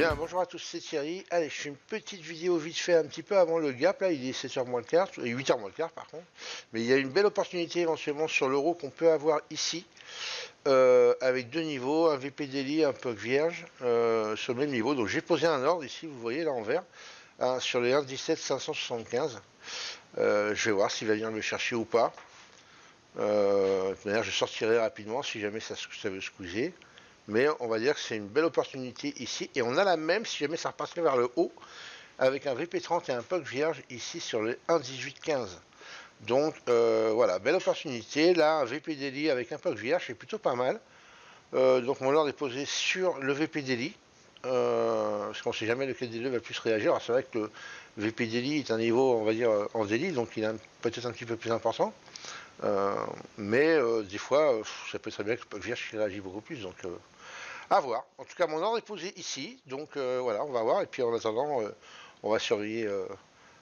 bien, bonjour à tous, c'est Thierry. Allez, je fais une petite vidéo vite fait un petit peu avant le gap. Là, il est 7h moins le quart, et 8h moins le quart par contre. Mais il y a une belle opportunité éventuellement sur l'euro qu'on peut avoir ici. Avec deux niveaux, un VP Daily et un POC vierge sur le même niveau. Donc j'ai posé un ordre ici, vous voyez là en vert, hein, sur les 1,17 575. Je vais voir s'il va venir me chercher ou pas. De toute manière, je sortirai rapidement si jamais ça veut squeezer. Mais on va dire que c'est une belle opportunité ici. Et on a la même si jamais ça repasserait vers le haut avec un VP30 et un POC vierge ici sur le 1,1815. Donc voilà, belle opportunité. Là, un VP Daily avec un POC vierge, c'est plutôt pas mal. Donc mon ordre est posé sur le VP Daily. Parce qu'on ne sait jamais lequel des deux va le plus réagir. Alors c'est vrai que le VP Daily est un niveau, on va dire, en daily, donc il est peut-être un petit peu plus important. Mais des fois, ça peut être très bien que le POC vierge réagit beaucoup plus. Donc à voir. En tout cas, mon ordre est posé ici. Donc voilà, on va voir. Et puis en attendant, on va surveiller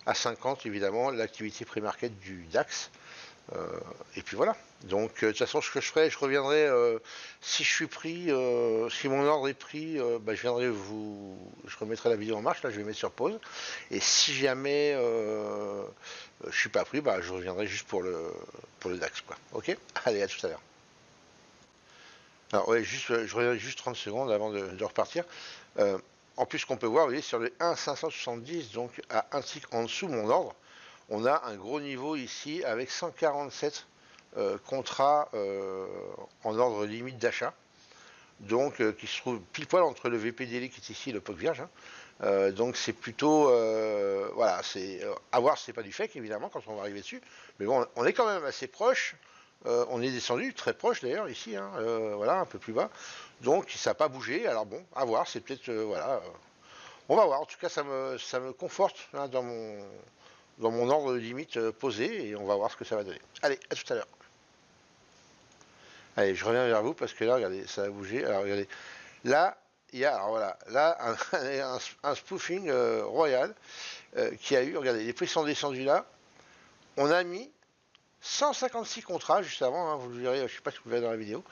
à 50 évidemment l'activité pré-market du DAX. Et puis voilà. Donc de toute façon, ce que je ferai, je reviendrai si je suis pris, si mon ordre est pris, je viendrai je remettrai la vidéo en marche. Là, je vais mettre sur pause. Et si jamais je suis pas pris, je reviendrai juste pour le DAX, quoi. Ok. Allez, à tout à l'heure. Alors ouais, je reviens juste 30 secondes avant de repartir. En plus, qu'on peut voir, vous voyez, sur le 1,570, donc à un tick en dessous de mon ordre, on a un gros niveau ici avec 147 contrats en ordre limite d'achat. Donc qui se trouve pile poil entre le VP-Daily qui est ici et le POC vierge. Donc c'est plutôt voilà, c'est à voir, c'est pas du fake évidemment quand on va arriver dessus, mais bon, on est quand même assez proche. On est descendu très proche d'ailleurs ici, hein, voilà, un peu plus bas. Donc ça n'a pas bougé. Alors bon, à voir, c'est peut-être voilà. On va voir. En tout cas, ça me conforte hein, dans mon ordre de limite posé et on va voir ce que ça va donner. Allez, à tout à l'heure. Allez, je reviens vers vous parce que là, regardez, ça a bougé. Alors regardez, là, il y a, alors voilà, là, un spoofing royal qui a eu, regardez, les prix sont descendus là. On a mis 156 contrats juste avant, hein, vous le verrez, je ne sais pas si vous le verrez dans la vidéo.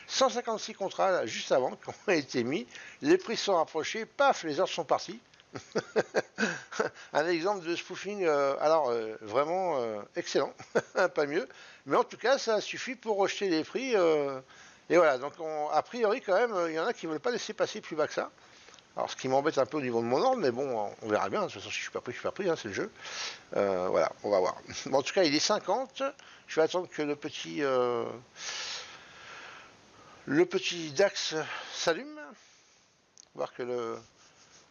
156 contrats là, juste avant qui ont été mis. Les prix sont rapprochés, paf, les ordres sont partis. Un exemple de spoofing, vraiment excellent, pas mieux. Mais en tout cas, ça suffit pour rejeter les prix. Et voilà, donc a priori quand même, il y en a qui ne veulent pas laisser passer plus bas que ça. Alors ce qui m'embête un peu au niveau de mon ordre, mais bon, on verra bien. De toute façon, si je suis pas pris, je suis pas pris, hein, c'est le jeu. Voilà, on va voir. Bon, en tout cas, il est 50. Je vais attendre que le petit DAX s'allume, voir que le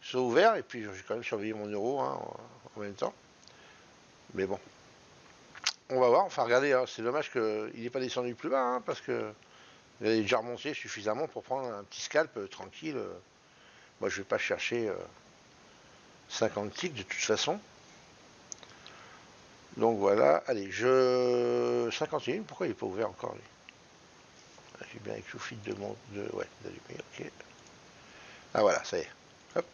soit ouvert, et puis j'ai quand même surveillé mon euro hein, en même temps. Mais bon, on va voir. Enfin, regardez, hein, c'est dommage qu'il n'est pas descendu plus bas, hein, parce que il est déjà remonté suffisamment pour prendre un petit scalp tranquille. Moi, je vais pas chercher 50 ticks de toute façon. Donc voilà, allez, 51, pourquoi il n'est pas ouvert encore lui? J'ai bien avec Soufit ouais, d'allumer, ok. Ah voilà, ça y est. Hop.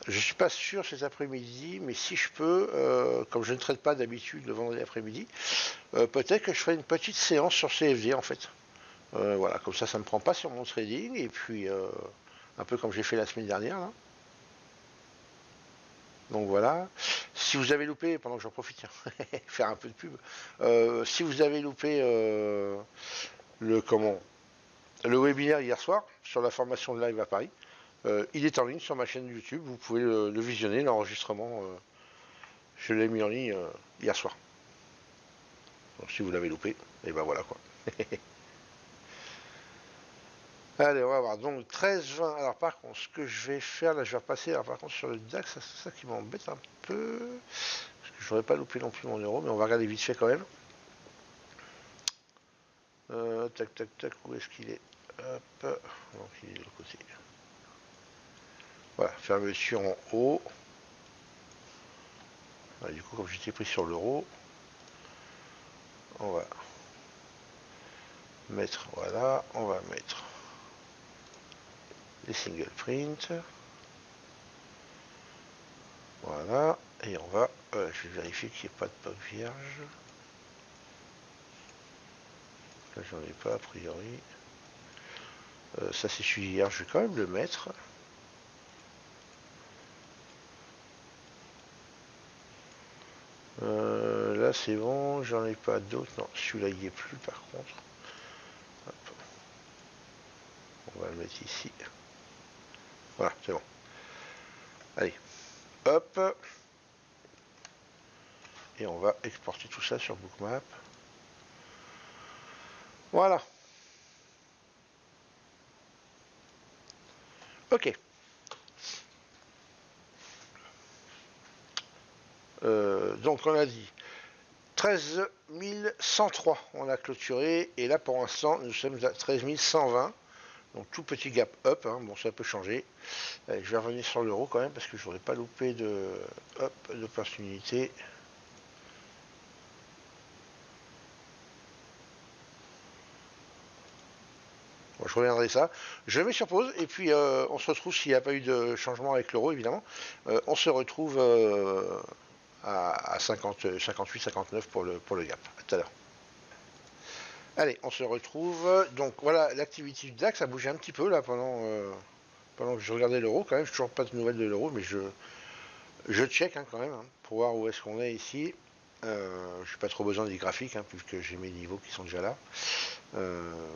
Je suis pas sûr cet après-midi, mais si je peux, comme je ne traite pas d'habitude le vendredi après-midi, peut-être que je ferai une petite séance sur CFD en fait. Voilà, comme ça me prend pas sur mon trading, et puis un peu comme j'ai fait la semaine dernière là. Donc voilà. Si vous avez loupé, pendant que j'en profite, faire un peu de pub, si vous avez loupé le webinaire hier soir sur la formation de live à Paris, il est en ligne sur ma chaîne YouTube, vous pouvez le visionner, l'enregistrement, je l'ai mis en ligne hier soir. Donc si vous l'avez loupé, et ben voilà quoi. Allez, on va voir. Donc 13,20. Alors par contre, ce que je vais faire, là je vais repasser, alors par contre sur le DAX, c'est ça qui m'embête un peu. Parce que je n'aurais pas loupé non plus mon euro, mais on va regarder vite fait quand même. Tac, tac, tac, où est-ce qu'il est? Hop, donc il est de l'autre côté. Voilà, fermeture en haut. Voilà, du coup, comme j'étais pris sur l'euro, on va mettre, voilà, on va mettre les single print. Voilà, et on va, je vais vérifier qu'il n'y ait pas de POC vierge. Là, j'en ai pas a priori. Ça, c'est celui d'hier. Je vais quand même le mettre. Là, c'est bon. J'en ai pas d'autres. Non, celui-là, il n'y est plus, par contre. Hop. On va le mettre ici. Voilà, c'est bon. Allez. Hop. Et on va exporter tout ça sur Bookmap. Voilà. Ok. Donc on a dit 13 103, on a clôturé. Et là pour l'instant nous sommes à 13 120. Donc tout petit gap up. Hein, bon ça peut changer. Allez, je vais revenir sur l'euro quand même parce que je voudrais pas louper d'opportunité. Bon, je reviendrai ça. Je mets sur pause et puis on se retrouve s'il n'y a pas eu de changement avec l'euro évidemment. On se retrouve à 50, 58, 59 pour le gap. À tout à l'heure. Allez, on se retrouve. Donc voilà, l'activité du DAX a bougé un petit peu là pendant que je regardais l'euro. Quand même, je n'ai toujours pas de nouvelles de l'euro, mais je check hein, quand même hein, pour voir où est-ce qu'on est ici. Je n'ai pas trop besoin des graphiques hein, puisque j'ai mes niveaux qui sont déjà là.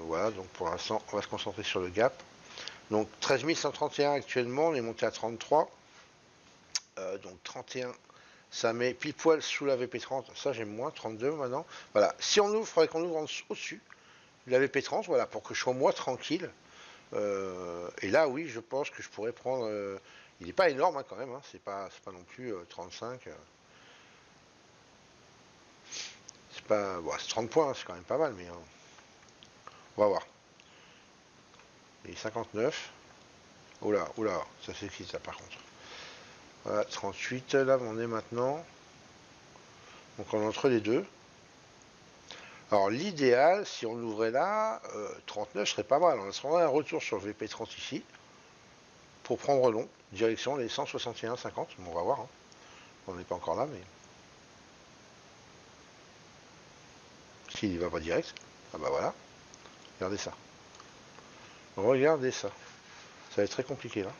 Voilà, donc pour l'instant, on va se concentrer sur le gap. Donc 13 131 actuellement, on est monté à 33. Donc 31, ça met pile poil sous la VP30. Ça, j'aime moins, 32 maintenant. Voilà, si on ouvre, il faudrait qu'on ouvre au-dessus de la VP30, voilà, pour que je sois moi tranquille. Et là, oui, je pense que je pourrais prendre. Il n'est pas énorme hein, quand même, hein, c'est pas non plus 35. C'est pas. Bon, c'est 30 points, hein, c'est quand même pas mal, mais on va voir. Et 59. Oula, oula, ça c'est qui ça par contre. Voilà, 38, là on est maintenant. Donc on est entre les deux. Alors l'idéal, si on l'ouvrait là, 39 serait pas mal. On serait un retour sur le VP30 ici. Pour prendre long, direction les 161,50. Bon, on va voir. Hein. On n'est pas encore là, mais. S'il n'y va pas direct, ah bah voilà. Regardez ça. Regardez ça. Ça va être très compliqué là.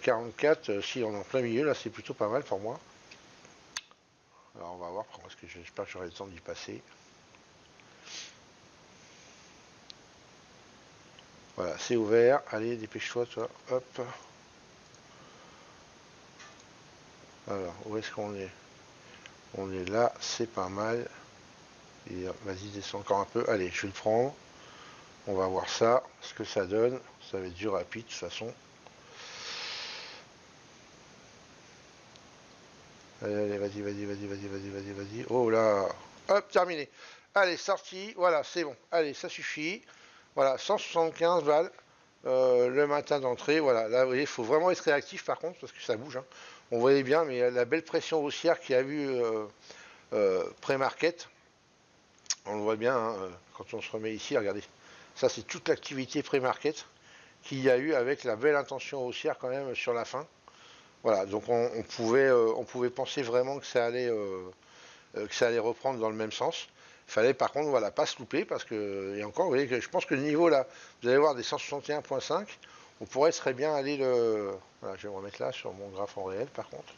44, si on est en plein milieu, là c'est plutôt pas mal pour moi. Alors on va voir, parce que j'espère que j'aurai le temps d'y passer. Voilà, c'est ouvert. Allez, dépêche-toi, toi. Hop. Alors, où est-ce qu'on est? On est là, c'est pas mal. Vas-y, descends encore un peu. Allez, je vais le prendre. On va voir ça, ce que ça donne. Ça va être du rapide, de toute façon. Allez, allez, vas-y, vas-y, vas-y, vas-y, vas-y, vas-y, vas-y. Oh là. Hop, terminé. Allez, sorti. Voilà, c'est bon. Allez, ça suffit. Voilà, 175 balles. Le matin d'entrée, voilà, là vous voyez, il faut vraiment être réactif par contre parce que ça bouge. Hein. On voyait bien, mais la belle pression haussière qu'il y a eu pré-market, on le voit bien hein, quand on se remet ici, regardez, ça c'est toute l'activité pré-market qu'il y a eu avec la belle intention haussière quand même sur la fin. Voilà, donc on pouvait penser vraiment que ça allait reprendre dans le même sens. Il fallait par contre voilà, pas se louper parce que, et encore, vous voyez que je pense que le niveau là, vous allez voir des 161,5, on pourrait très bien aller le. Voilà, je vais me remettre là sur mon graphe en réel par contre.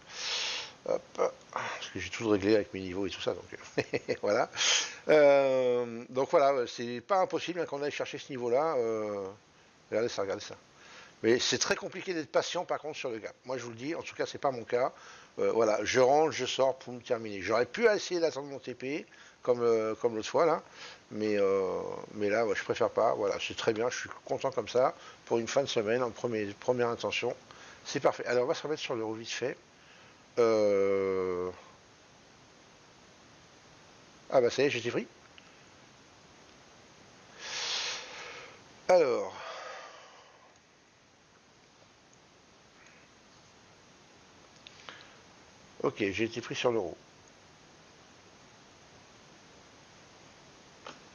Hop, parce que j'ai tout réglé avec mes niveaux et tout ça, donc voilà. Donc voilà, c'est pas impossible hein, qu'on aille chercher ce niveau-là. Regardez ça, regardez ça. Mais c'est très compliqué d'être patient par contre sur le gap. Moi je vous le dis, en tout cas c'est pas mon cas. Voilà, je rentre, je sors, pour me terminer. J'aurais pu essayer d'attendre mon TP comme l'autre fois là, mais là ouais, je préfère pas. Voilà, c'est très bien, je suis content comme ça pour une fin de semaine en première intention. C'est parfait. Alors on va se remettre sur l'euro vite fait. Ah bah ça y est, j'étais pris. Alors. Ok, j'ai été pris sur l'euro.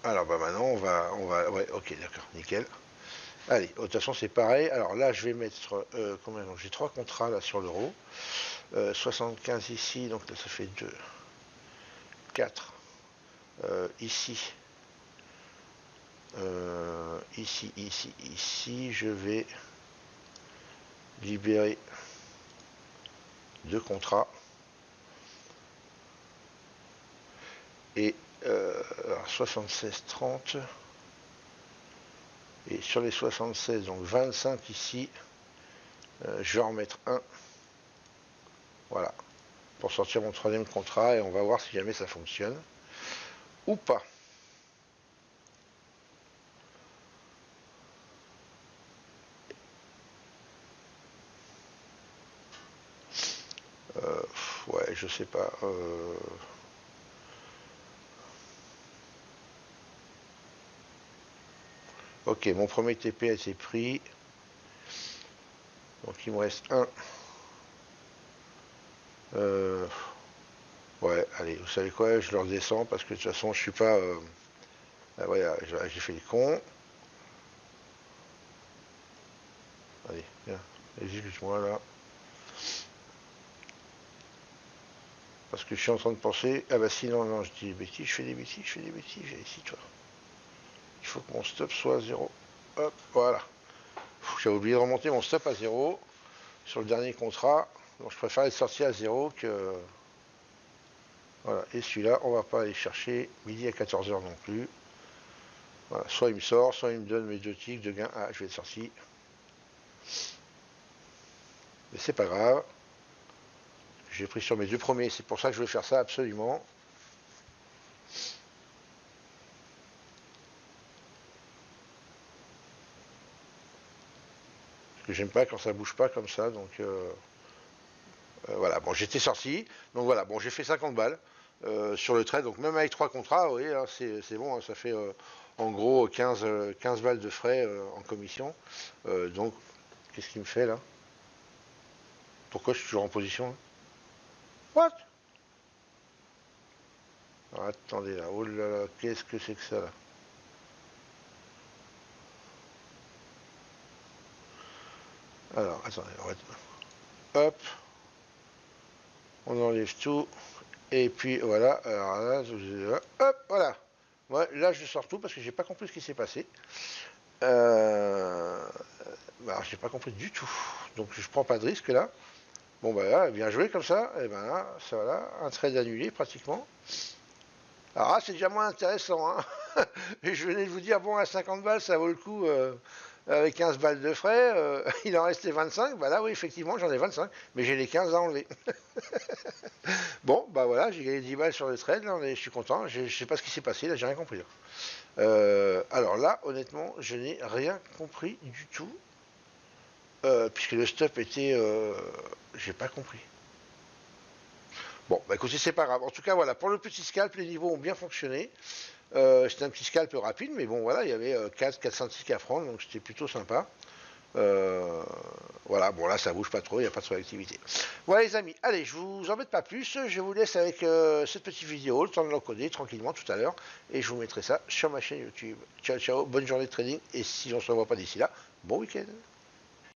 Alors bah maintenant ouais, ok, d'accord, nickel. Allez, de toute façon c'est pareil. Alors là je vais mettre combien? J'ai 3 contrats là sur l'euro. 75 ici, donc là ça fait 2, 4 ici. Ici, je vais libérer 2 contrats. Et 76,30. Et sur les 76, donc 25 ici, je vais en remettre un. Voilà. Pour sortir mon 3e contrat et on va voir si jamais ça fonctionne ou pas. Ouais, je sais pas. Ok, mon premier TP a été pris. Donc il me reste un. Ouais, allez, vous savez quoi, je le redescends parce que de toute façon, je suis pas... voilà, j'ai fait le con. Allez, viens, exécute-moi là. Parce que je suis en train de penser... Ah bah si, non, je dis des bêtises, je fais des bêtises, ici, toi. Il faut que mon stop soit à 0. Hop, voilà. J'avais oublié de remonter mon stop à 0 sur le dernier contrat. Donc je préfère être sorti à 0 que... Voilà, et celui-là, on va pas aller chercher midi à 14h non plus. Voilà, soit il me sort, soit il me donne mes 2 ticks de gain. Ah, je vais être sorti. Mais c'est pas grave. J'ai pris sur mes 2 premiers, c'est pour ça que je veux faire ça absolument. Parce que j'aime pas quand ça bouge pas comme ça, donc voilà. Bon, j'étais sorti, donc voilà. Bon, j'ai fait 50 balles sur le trade, donc même avec 3 contrats, vous voyez, hein, c'est bon, hein, ça fait en gros 15 balles de frais en commission. Donc, qu'est-ce qu'il me fait là? Pourquoi je suis toujours en position là? What? Alors, attendez là, oh là là, qu'est-ce que c'est que ça là? Alors, attendez, hop, on enlève tout, et puis voilà, alors là, hop, voilà. Ouais, là, je sors tout parce que j'ai pas compris ce qui s'est passé. Bah, j'ai pas compris du tout. Donc, je prends pas de risque là. Bon, bah là, bien joué comme ça. Et ben là, ça voilà, un trade annulé pratiquement. Alors là, c'est déjà moins intéressant. Hein. Et je venais de vous dire, bon, à 50 balles, ça vaut le coup avec 15 balles de frais. Il en restait 25. Bah là, oui, effectivement, j'en ai 25. Mais j'ai les 15 à enlever. Bon, bah voilà, j'ai gagné 10 balles sur le trade. Là, je suis content. Je sais pas ce qui s'est passé. Là, j'ai rien compris. Alors là, honnêtement, je n'ai rien compris du tout. Puisque le stop était... j'ai pas compris. Bon, bah écoutez, c'est pas grave. En tout cas, voilà, pour le petit scalp, les niveaux ont bien fonctionné. C'était un petit scalp rapide, mais bon, voilà, il y avait 400 ticks à prendre, donc c'était plutôt sympa. Voilà, bon là, ça bouge pas trop, il n'y a pas trop d'activité. Voilà les amis, allez, je vous embête pas plus. Je vous laisse avec cette petite vidéo, le temps de l'encoder tranquillement tout à l'heure. Et je vous mettrai ça sur ma chaîne YouTube. Ciao, ciao, bonne journée de trading. Et si on se revoit pas d'ici là, bon week-end.